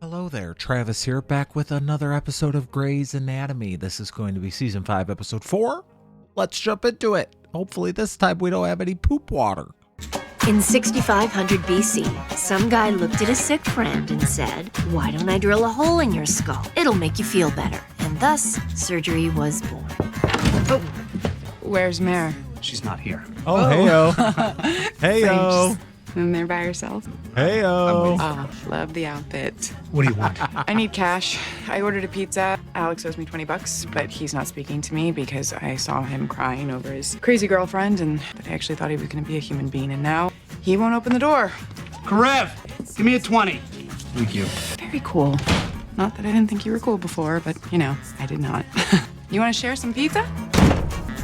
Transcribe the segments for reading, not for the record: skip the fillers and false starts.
Hello there, Travis here, back with another episode of Grey's Anatomy. This is going to be Season 5, Episode 4. Let's jump into it. Hopefully this time we don't have any poop water. In 6500 BC, some guy looked at a sick friend and said, "Why don't I drill a hole in your skull? It'll make you feel better." And thus, surgery was born. Oh, where's Mare? She's not here. Oh, hey-o. Hey-o. In there by herself? Hey-o. Oh, love the outfit. What do you want? I need cash. I ordered a pizza. Alex owes me $20, but he's not speaking to me because I saw him crying over his crazy girlfriend, but I actually thought he was going to be a human being, and now he won't open the door. Karev, give me a 20. Thank you. Very cool. Not that I didn't think you were cool before, but, I did not. You want to share some pizza?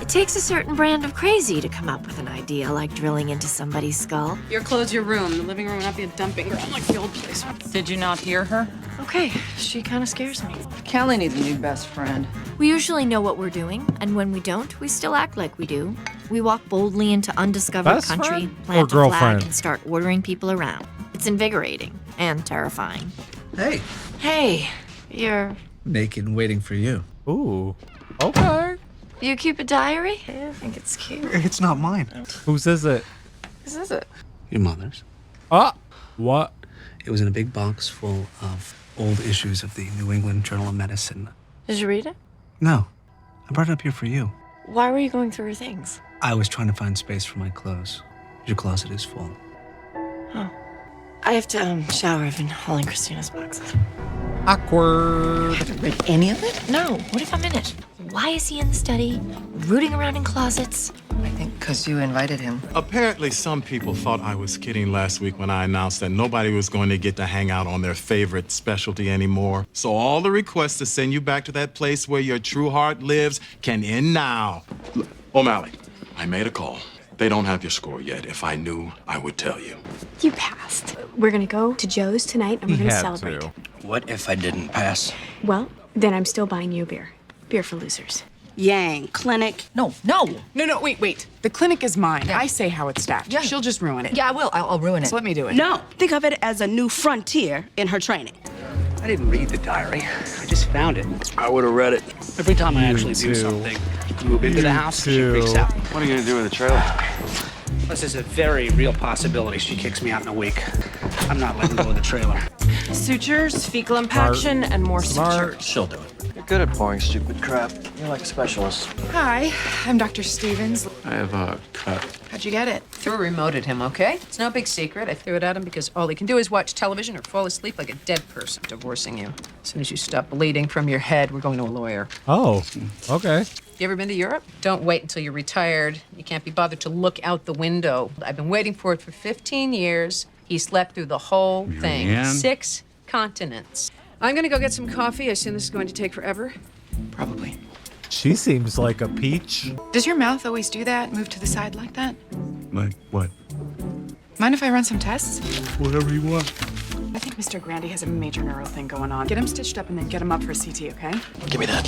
It takes a certain brand of crazy to come up with an idea like drilling into somebody's skull. Your clothes, your room. The living room will not be a dumping ground like the old place. Did you not hear her? Okay, she kind of scares me. Kelly needs a new best friend. We usually know what we're doing, and when we don't, we still act like we do. We walk boldly into undiscovered Best country, friend or plant a girlfriend? flag, and start ordering people around. It's invigorating and terrifying. Hey, Hey, you're... naked and waiting for you. Ooh, okay. You keep a diary? I think it's cute. It's not mine. Whose is it? This is it. Your mother's. Ah, what? It was in a big box full of old issues of the New England Journal of Medicine. Did you read it? No, I brought it up here for you. Why were you going through your things? I was trying to find space for my clothes. Your closet is full. I have to shower. I've been hauling Christina's boxes. Awkward. Haven't read any of it? No, what if I'm in it? Why is he in the study, rooting around in closets? I think because you invited him. Apparently, some people thought I was kidding last week when I announced that nobody was going to get to hang out on their favorite specialty anymore. So all the requests to send you back to that place where your true heart lives can end now. O'Malley, I made a call. They don't have your score yet. If I knew, I would tell you. You passed. We're gonna go to Joe's tonight and we're gonna celebrate. What if I didn't pass? Well, then I'm still buying you a beer. Beer for losers. Yang, clinic. No. No, wait. The clinic is mine. Yeah. I say how it's staffed. Yeah. She'll just ruin it. Yeah, I will. I'll ruin it. So let me do it. No, think of it as a new frontier in her training. I didn't read the diary. I just found it. I would have read it. Every time I actually do something, move into the house, she freaks out. What are you going to do with the trailer? This is a very real possibility. She kicks me out in a week. I'm not letting go of the trailer. Sutures, fecal impaction, and more sutures. She'll do it. You're good at pouring stupid crap. You're like a specialist. Hi, I'm Dr. Stevens. I have a cut. How'd you get it? Threw a remote at him, okay? It's no big secret. I threw it at him because all he can do is watch television or fall asleep like a dead person. Divorcing you. As soon as you stop bleeding from your head, we're going to a lawyer. Oh, okay. You ever been to Europe? Don't wait until you're retired. You can't be bothered to look out the window. I've been waiting for it for 15 years. He slept through the whole thing. 6 continents. I'm gonna go get some coffee. I assume this is going to take forever. Probably. She seems like a peach. Does your mouth always do that? Move to the side like that? Like what? Mind if I run some tests? Whatever you want. I think Mr. Grandy has a major neural thing going on. Get him stitched up and then get him up for CT, okay? Give me that.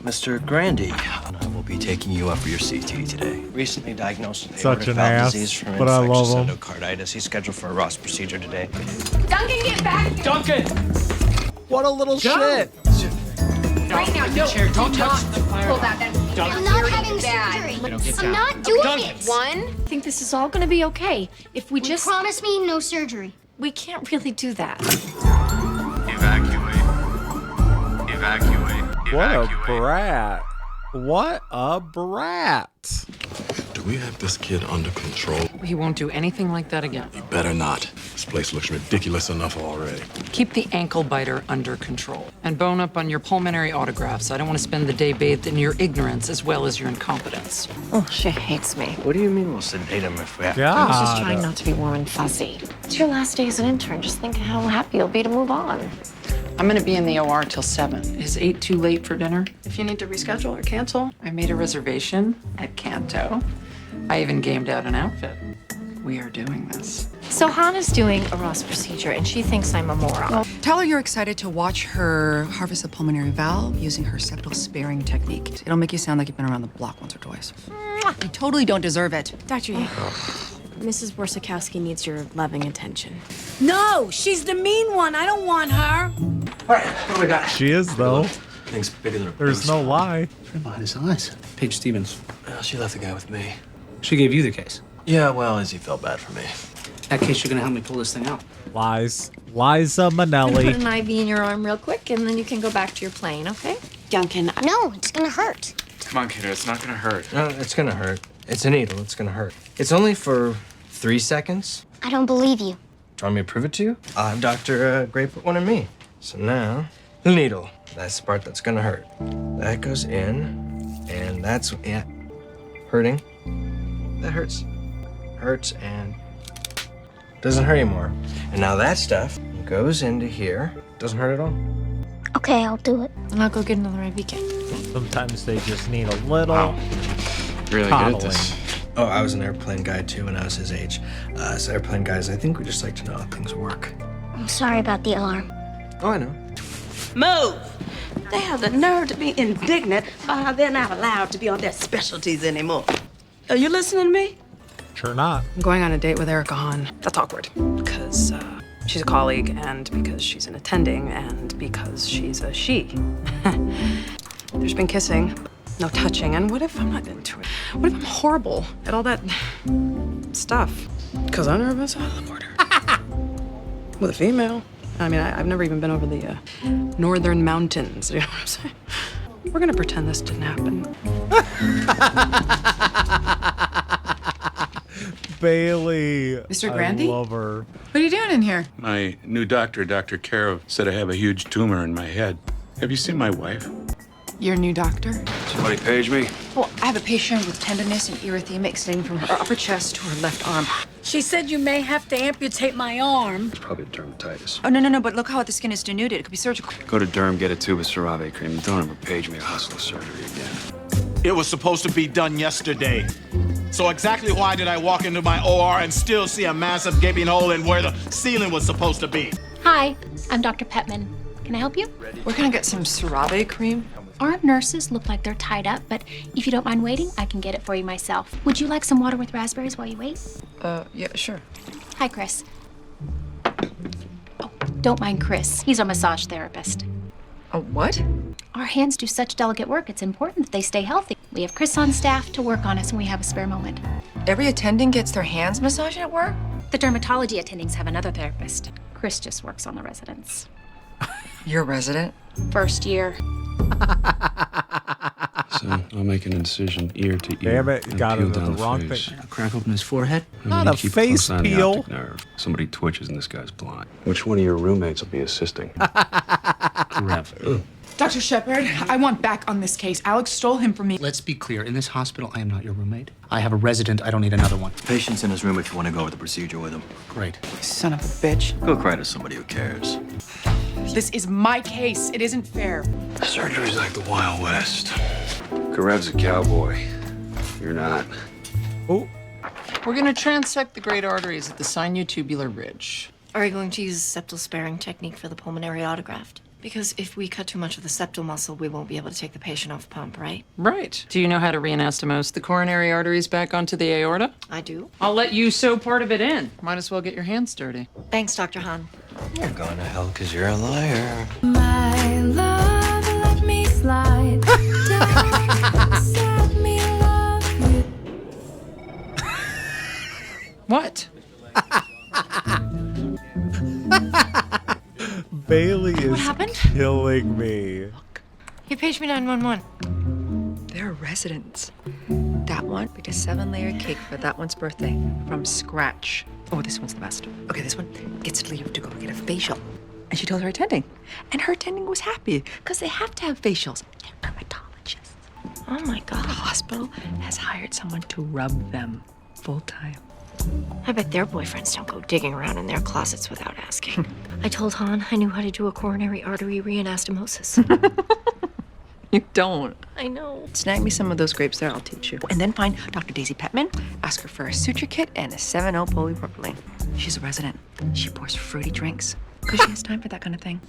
Mr. Grandy, I will be taking you up for your CT today. Recently diagnosed with Such aortic an valve ass, disease from but I love infectious him. endocarditis. He's scheduled for a Ross procedure today. Duncan, get back! Duncan! What a little shit. Right now, no, don't touch the fire. Pull that. I'm not having surgery. I'm not doing it. One. I think this is all gonna be okay. If we just... Promise me no surgery. We can't really do that. Evacuate. What a brat. What a brat. Do we have this kid under control? He won't do anything like that again. You better not. This place looks ridiculous enough already. Keep the ankle biter under control. And bone up on your pulmonary autographs. I don't want to spend the day bathed in your ignorance as well as your incompetence. Oh, she hates me. What do you mean we'll sedate him if we have I was just God. trying not to be warm and fuzzy. It's your last day as an intern. Just think how happy you'll be to move on. I'm gonna be in the OR till 7. Is 8 too late for dinner? If you need to reschedule or cancel. I made a reservation at Canto. I even gamed out an outfit. We are doing this. So Hannah's doing a Ross procedure, and she thinks I'm a moron. Tell her you're excited to watch her harvest a pulmonary valve using her septal sparing technique. It'll make you sound like you've been around the block once or twice. You totally don't deserve it. Dr. Yang, Mrs. Borsakowski needs your loving attention. No, she's the mean one. I don't want her. All right, what do we got? She is, though. Things bigger than a There's no lie. Right behind his eyes. Paige Stevens. Well, she left the guy with me. She gave you the case. Yeah, well, Izzy felt bad for me. In that case, you're gonna help me pull this thing out. Lies. Liza Minnelli. Put an IV in your arm real quick, and then you can go back to your plane, okay? Duncan, No, it's gonna hurt. Come on, kiddo, it's not gonna hurt. No, it's gonna hurt. It's a needle. It's gonna hurt. It's only for 3 seconds. I don't believe you. Do you want me to prove it to you? I'll have Dr. Gray put one in me. So now, the needle. That's the part that's gonna hurt. That goes in, and that's, yeah, hurting. That hurts. Hurts and doesn't hurt anymore. And now that stuff goes into here. Doesn't hurt at all. Okay, I'll do it. I'll go get another IV kit. Sometimes they just need a little Wow. Really good coddling. at this. Oh, I was an airplane guy too when I was his age. As airplane guys, I think we just like to know how things work. I'm sorry about the alarm. Oh, I know. move. They have the nerve to be indignant about how they're not allowed to be on their specialties anymore. Are you listening to me? Sure not. I'm going on a date with Erica Hahn. That's awkward because she's a colleague, and because she's an attending, and because she's a she. There's been kissing, no touching, and what if I'm not into it? What if I'm horrible at all that stuff? Because I'm nervous, I'll abort her. With a female. I mean, I've never even been over the northern mountains, you know what I'm saying? We're gonna pretend this didn't happen. Bailey. Mr. Grandy? I love her. What are you doing in here? My new doctor, Dr. Caro, said I have a huge tumor in my head. Have you seen my wife? Your new doctor? Somebody page me? Well, I have a patient with tenderness and erythema extending from her upper chest to her left arm. She said you may have to amputate my arm. It's probably dermatitis. Oh, no, but look how the skin is denuded. It could be surgical. Go to derm, get a tube of CeraVe cream. Don't ever page me or hustle surgery again. It was supposed to be done yesterday. So exactly why did I walk into my OR and still see a massive gaping hole in where the ceiling was supposed to be? Hi, I'm Dr. Petman. Can I help you? We're gonna get some CeraVe cream. Our nurses look like they're tied up, but if you don't mind waiting, I can get it for you myself. Would you like some water with raspberries while you wait? Yeah, sure. Hi, Chris. Oh, don't mind Chris. He's our massage therapist. A what? Our hands do such delicate work, it's important that they stay healthy. We have Chris on staff to work on us when we have a spare moment. Every attending gets their hands massaged at work? The dermatology attendings have another therapist. Chris just works on the residents. You're a resident? First year. So I'll make an incision ear to ear. Damn it, and got peel it with down the wrong face. thing. Crack open his forehead? I'm Not gonna a keep face close eye on the peel. optic nerve. Somebody twitches and this guy's blind. Which one of your roommates will be assisting? Karev. Dr. Shepard, I want back on this case. Alex stole him from me. Let's be clear. In this hospital, I am not your roommate. I have a resident. I don't need another one. Patient's in his room if you want to go over the procedure with him. Great. Son of a bitch. Go cry to somebody who cares. This is my case. It isn't fair. Surgery's like the Wild West. Karev's a cowboy. You're not. Oh, We're gonna transect the great arteries at the sinutubular ridge. Are you going to use a septal sparing technique for the pulmonary autograft? Because if we cut too much of the septal muscle, we won't be able to take the patient off pump, right? Right. Do you know how to reanastomose the coronary arteries back onto the aorta? I do. I'll let you sew part of it in. Might as well get your hands dirty. Thanks, Dr. Hahn. You're going to hell because you're a liar. My love, let me slide down beside me, love you. What? Bailey is happened? killing me. He paged me 911. They're residents. That one baked a 7-layer cake for that one's birthday from scratch. Oh, this one's the best. Okay, this one gets leave to go get a facial. And she told her attending. And her attending was happy because they have to have facials. They're dermatologists. Oh my God. The hospital has hired someone to rub them full time. I bet their boyfriends don't go digging around in their closets without asking. I told Hahn I knew how to do a coronary artery reanastomosis. You don't. I know. Snag me some of those grapes there, I'll teach you. And then find Dr. Daisy Petman, ask her for a suture kit and a 7-0 polypropylene. She's a resident. She pours fruity drinks. Because she has time for that kind of thing.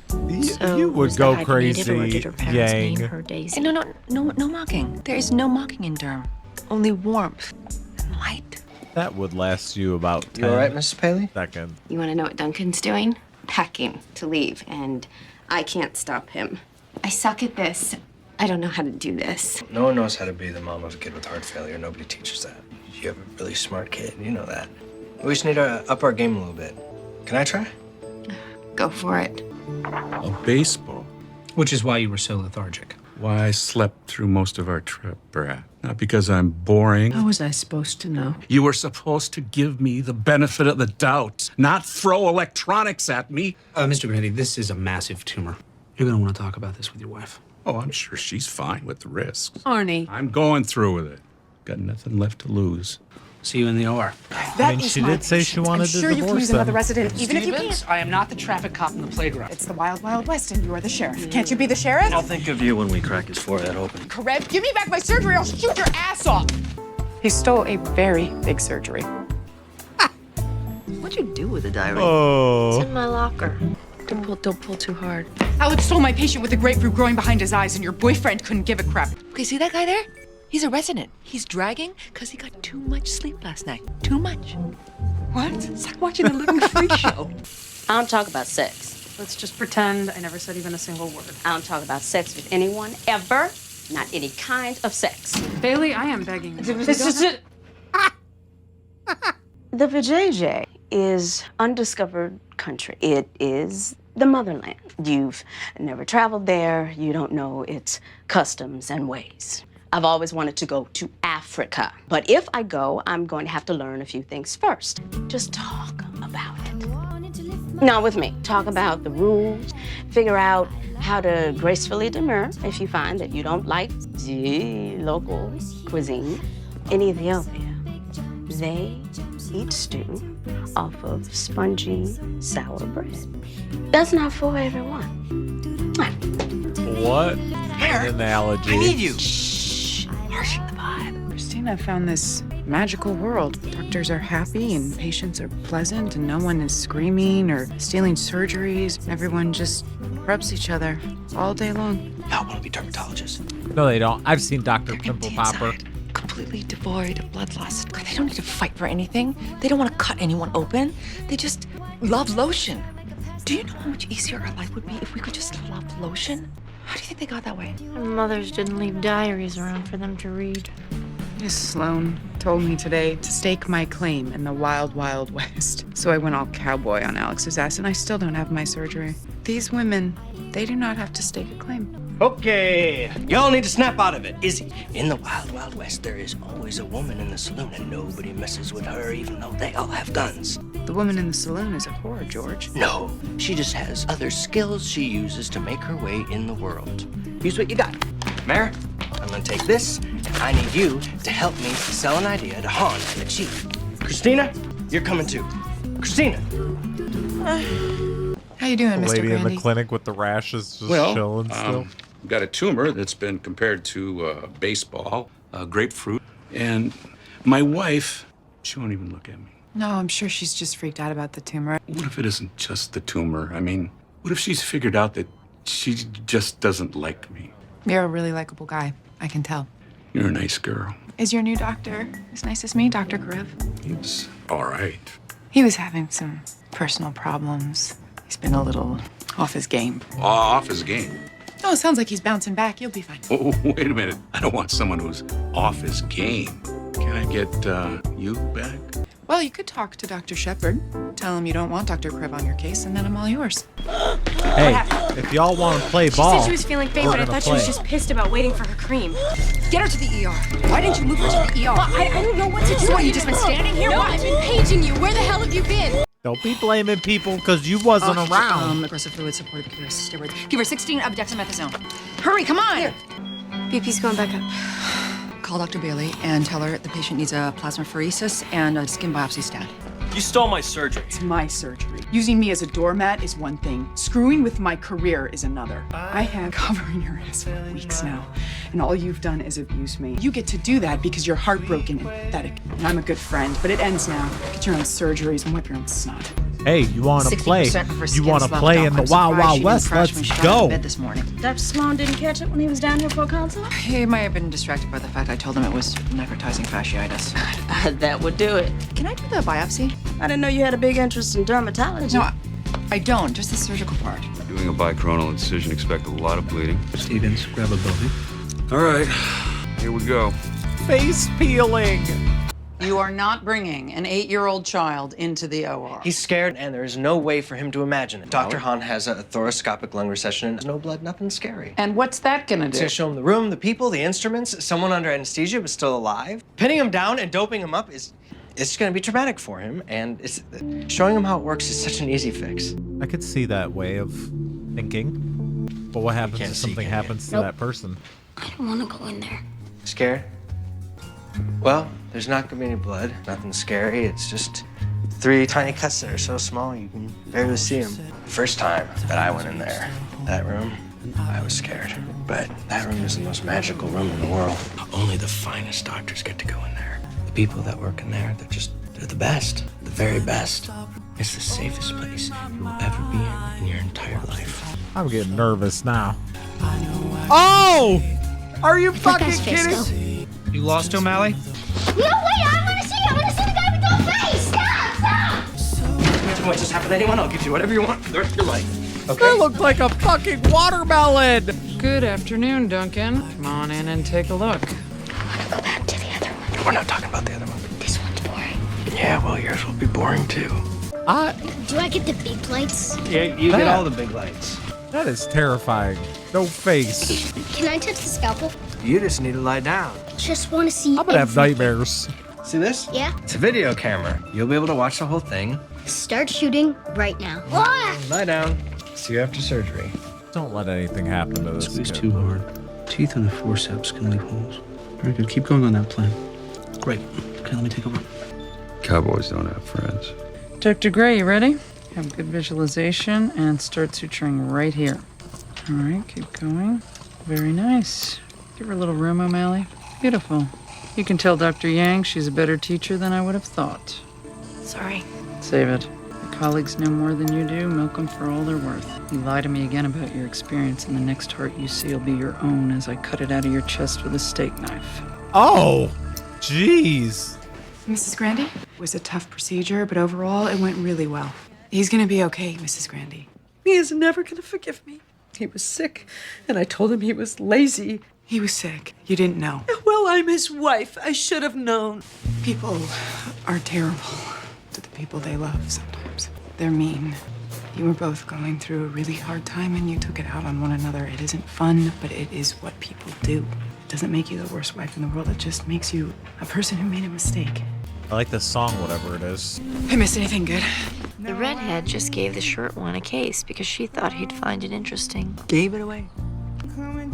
So you would was go that hyphenated, crazy, or did her parents Yang. name her Daisy? No mocking. There is no mocking in derm. Only warmth and light. That would last you about 10 You all right, Mrs. Paley? seconds. You want to know what Duncan's doing? Packing to leave. And I can't stop him. I suck at this. I don't know how to do this. No one knows how to be the mom of a kid with heart failure. Nobody teaches that. You have a really smart kid. You know that. We just need to up our game a little bit. Can I try? Go for it. A baseball. Which is why you were so lethargic. Why I slept through most of our trip, Brad. Not because I'm boring. How was I supposed to know? You were supposed to give me the benefit of the doubt, not throw electronics at me. Mr. Brandy, this is a massive tumor. You're gonna want to talk about this with your wife. Oh, I'm sure she's fine with the risks. Arnie. I'm going through with it. Got nothing left to lose. See you in the OR. I mean, she did say she wanted to I'm sure you can divorce use another them. resident, even if you Stevens, can't. I am not the traffic cop in the playground. It's the wild, wild west, and you are the sheriff. Can't you be the sheriff? I'll think of you when we crack his forehead open. Karev, give me back my surgery. I'll shoot your ass off. He stole a very big surgery. What'd you do with the diary? Oh. It's in my locker. Don't pull too hard. Alex stole my patient with the grapefruit growing behind his eyes, and your boyfriend couldn't give a crap. Okay, see that guy there? He's a resident. He's dragging because he got too much sleep last night. Too much. What? It's like watching a living freak show. I don't talk about sex. Let's just pretend I never said even a single word. I don't talk about sex with anyone, ever. Not any kind of sex. Bailey, I am begging you. The vajayjay is undiscovered country. It is the motherland. You've never traveled there. You don't know its customs and ways. I've always wanted to go to Africa. But if I go, I'm going to have to learn a few things first. Just talk about it. Not with me. Talk about the rules. Figure out how to gracefully demur if you find that you don't like the local cuisine. In Ethiopia, they eat stew off of spongy, sour bread. That's not for everyone. What an analogy. I need you. Harshing the vibe. Christina found this magical world. Doctors are happy and patients are pleasant and no one is screaming or stealing surgeries. Everyone just rubs each other all day long. Y'all want to be dermatologists? No, they don't. I've seen Dr. Pimple Popper. Completely devoid of blood loss. God, they don't need to fight for anything. They don't want to cut anyone open. They just love lotion. Do you know how much easier our life would be if we could just love lotion? How do you think they got that way? Their mothers didn't leave diaries around for them to read. Miss Sloan told me today to stake my claim in the wild, wild west. So I went all cowboy on Alex's ass, and I still don't have my surgery. These women, they do not have to stake a claim. Okay, y'all need to snap out of it. Izzy, in the wild, wild west, there is always a woman in the saloon, and nobody messes with her, even though they all have guns. The woman in the saloon is a whore, George. No, she just has other skills she uses to make her way in the world. Here's what you got. Mayor, I'm gonna take this, and I need you to help me sell an idea to Han and the chief. Christina, you're coming too. Christina. How you doing, The Mr. lady in Brandy? the clinic with the rashes just Well, chilling still. got a tumor that's been compared to baseball, grapefruit, and my wife, she won't even look at me. No, I'm sure she's just freaked out about the tumor. What if it isn't just the tumor? I mean, what if she's figured out that she just doesn't like me? You're a really likable guy. I can tell. You're a nice girl. Is your new doctor as nice as me, Dr. Karev? He's all right. He was having some personal problems. He's been a little off his game. Off his game. Oh, it sounds like he's bouncing back. You'll be fine. Oh, wait a minute. I don't want someone who's off his game. Can I get you back? Well, you could talk to Dr. Shepard. Tell him you don't want Dr. Karev on your case, and then I'm all yours. Hey, if y'all want to play ball, She said she was feeling faint, we're but I gonna thought she was play. just pissed about waiting for her cream. Get her to the ER. Why didn't you move her to the ER? Well, I don't know what to do. So what, you just been standing here? No, What? I've been paging you. Where the hell have you been? Don't be blaming people because you wasn't around. Aggressive fluid supportive, give her steroids. Give her 16 of dexamethasone. Hurry, come on! Here. BP's going back up. Call Dr. Bailey and tell her the patient needs a plasmapheresis and a skin biopsy stat. You stole my surgery. It's my surgery. Using me as a doormat is one thing. Screwing with my career is another. I have covering your ass for weeks now, and all you've done is abuse me. You get to do that because you're heartbroken and pathetic. And I'm a good friend, but it ends now. Get your own surgeries and wipe your own snot. Hey, you want to play? 60% of her You skin's want to left play off. in the I'm Wild surprised Wild she West? didn't crash Let's when she got out go. of bed this morning. Dr. Sloan didn't catch it when he was down here for a consult? He might have been distracted by the fact I told him it was necrotizing fasciitis. That would do it. Can I do the biopsy? I didn't know you had a big interest in dermatology. No, I don't. Just the surgical part. Doing a bicoronal incision, expect a lot of bleeding. Stevens, grab a building. All right, here we go. Face peeling. You are not bringing an 8-year-old child into the OR. He's scared, and there's no way for him to imagine it. Dr. Hahn has a thoracoscopic lung recession, and no blood, nothing scary. And what's that gonna It's do? gonna show him the room, the people, the instruments, someone under anesthesia but still alive. Pinning him down and doping him up it's gonna be traumatic for him, and it's showing him how it works is such an easy fix. I could see that way of thinking. But what happens can't if see, something can you? happens to that person? I don't want to go in there. Scared? Well, there's not gonna be any blood, nothing scary. It's just 3 tiny cuts that are so small you can barely see them. First time that I went in there, that room, I was scared. But that room is the most magical room in the world. Only the finest doctors get to go in there. The people that work in there, they're the best, the very best. It's the safest place you will ever be in your entire life. I'm getting nervous now. Oh! Are you fucking guy's face, kidding? You lost him, Allie? No, wait, I want to see the guy with the face. Stop! What just happened to anyone? I'll give you whatever you want for the rest of your life. Okay? That looked like a fucking watermelon. Good afternoon, Duncan. Come on in and take a look. Go back to the other one. We're not talking about the other one. This one's boring. Yeah, well, yours will be boring too. Do I get the big lights? Yeah, you get all the big lights. That is terrifying. No face. Can I touch the scalpel? You just need to lie down. Just want to see. I'm gonna have nightmares. See this? Yeah. It's a video camera. You'll be able to watch the whole thing. Start shooting right now. Lie down. See you after surgery. Don't let anything happen to this Squeeze kid. too hard. Teeth on the forceps can leave holes. Very good. Keep going on that plan. Great. Okay, let me take over. Cowboys don't have friends. Dr. Gray, you ready? Have good visualization and start suturing right here. All right, keep going. Very nice. Give her a little room, O'Malley. Beautiful. You can tell Dr. Yang she's a better teacher than I would have thought. Sorry. Save it. Your colleagues know more than you do. Milk them for all they're worth. You lie to me again about your experience, and the next heart you see will be your own as I cut it out of your chest with a steak knife. Oh, jeez. Mrs. Grandy? It was a tough procedure, but overall, it went really well. He's gonna be okay, Mrs. Grandy. He is never gonna forgive me. He was sick, and I told him he was lazy. He was sick. You didn't know. Well, I'm his wife. I should have known. People are terrible to the people they love sometimes. They're mean. You were both going through a really hard time and you took it out on one another. It isn't fun, but it is what people do. It doesn't make you the worst wife in the world. It just makes you a person who made a mistake. I like this song, whatever it is. I missed anything good? The redhead just gave the short one a case because she thought he'd find it interesting. Gave it away.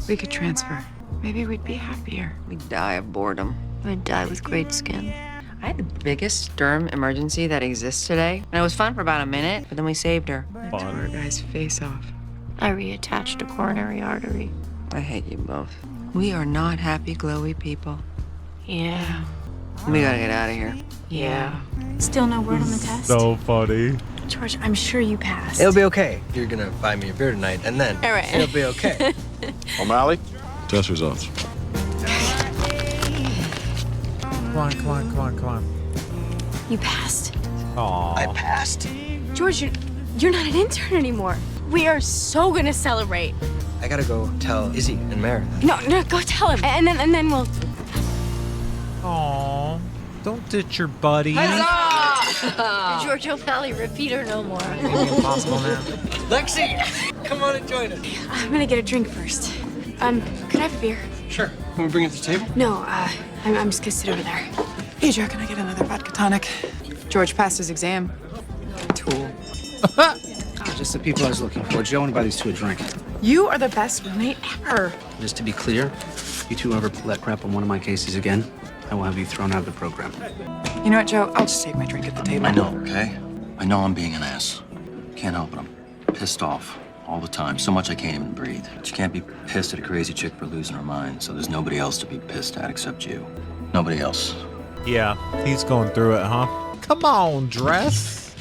We could transfer. Maybe we'd be happier. We'd die of boredom. I'd die with great skin. I had the biggest derm emergency that exists today. And it was fun for about a minute, but then we saved her. Tore our guy's face off. I reattached a coronary artery. I hate you both. We are not happy, glowy people. Yeah. We gotta get out of here. Yeah. Still no word on the test? So funny. George, I'm sure you passed. It'll be okay. You're gonna buy me a beer tonight, and then All right. it'll be okay. O'Malley, test results. Come on, come on, come on, come on. You passed. Aw. I passed. George, you're not an intern anymore. We are so gonna celebrate. I gotta go tell Izzy and Meredith. No, go tell him. And then we'll. Aw. Don't ditch your buddy. George O'Malley, repeater no more. Impossible now. Lexi, come on and join us. I'm gonna get a drink first. Could I have a beer? Sure. Can we bring it to the table? No, I'm just gonna sit over there. Hey, Joe, can I get another vodka tonic? George passed his exam. Tool. Just the people I was looking for. Joe, invite these two a drink. You are the best roommate ever. Just to be clear, if you two ever let crap on one of my cases again, I will have you thrown out of the program. You know what, Joe? I'll just take my drink at the table. I know, okay? I know I'm being an ass. Can't help it. I'm pissed off all the time. So much I can't even breathe. But you can't be pissed at a crazy chick for losing her mind, so there's nobody else to be pissed at except you. Nobody else. Yeah, he's going through it, huh? Come on, dress.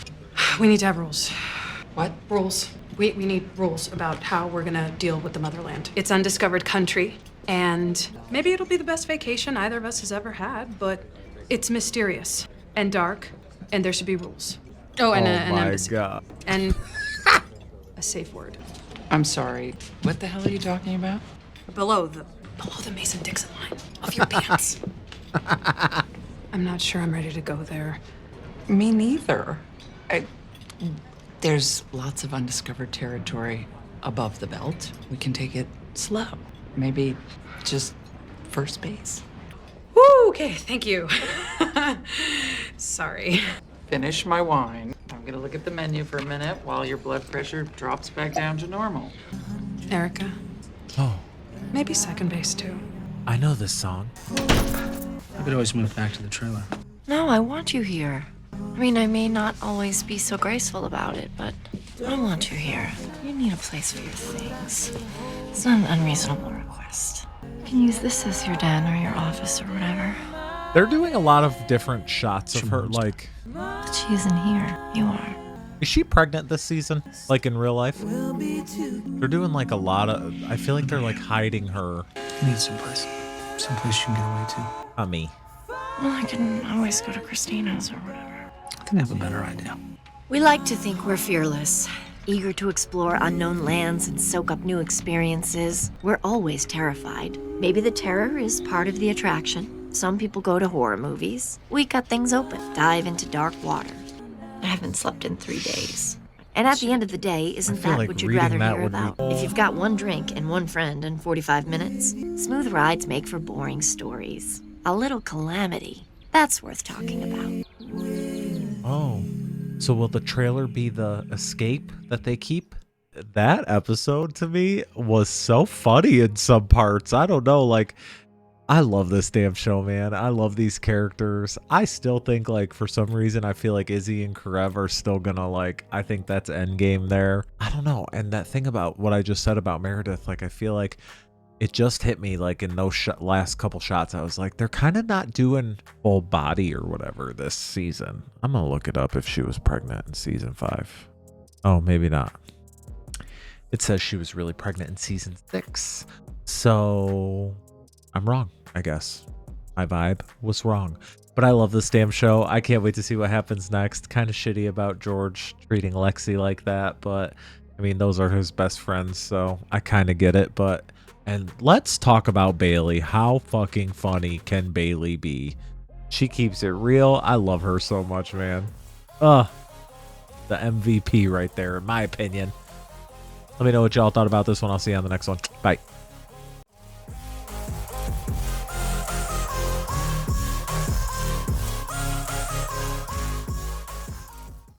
We need to have rules. What? Rules. We need rules about how we're gonna deal with the motherland. It's undiscovered country, and maybe it'll be the best vacation either of us has ever had, but it's mysterious and dark, and there should be rules. Oh, and Oh an my embassy. God. And a safe word. I'm sorry. What the hell are you talking about? Below the Mason-Dixon line of your pants. I'm not sure I'm ready to go there. Me neither. There's lots of undiscovered territory above the belt. We can take it slow. Maybe just first base. Woo, okay, thank you. Sorry. Finish my wine. I'm gonna look at the menu for a minute while your blood pressure drops back down to normal. Erica, Oh, maybe second base too. I know this song. I could always move back to the trailer. No, I want you here. I mean, I may not always be so graceful about it, but I want you here. You need a place for your things. It's not an unreasonable request. You can use this as your den or your office or whatever. They're doing a lot of different shots of her, like... But she isn't here. You are. Is she pregnant this season? Like in real life? They're doing like a lot of... I feel like they're like hiding her. You need someplace. Someplace you can get away to. Me. Well, I can always go to Christina's or whatever. I think I have a better idea. We like to think we're fearless, eager to explore unknown lands and soak up new experiences. We're always terrified. Maybe the terror is part of the attraction. Some people go to horror movies. We cut things open, dive into dark water. I haven't slept in 3 days. And at the end of the day, isn't that like what you'd reading rather that hear would be- about? If you've got one drink and one friend and 45 minutes, smooth rides make for boring stories. A little calamity, that's worth talking about. Oh. So will the trailer be the escape that they keep? That episode to me was so funny in some parts. I don't know, like... I love this damn show, man. I love these characters. I still think, like, for some reason, I feel like Izzy and Karev are still gonna, like, I think that's endgame there. I don't know. And that thing about what I just said about Meredith, like, I feel like it just hit me, like, in those last couple shots. I was like, they're kind of not doing full body or whatever this season. I'm gonna look it up if she was pregnant in season 5. Oh, maybe not. It says she was really pregnant in season 6. So... I'm wrong, I guess. My vibe was wrong. But I love this damn show. I can't wait to see what happens next. Kind of shitty about George treating Lexi like that, but I mean, those are his best friends, so I kind of get it. But, and let's talk about Bailey. How fucking funny can Bailey be? She keeps it real. I love her so much, man. The MVP right there, in my opinion. Let me know what y'all thought about this one. I'll see you on the next one. Bye.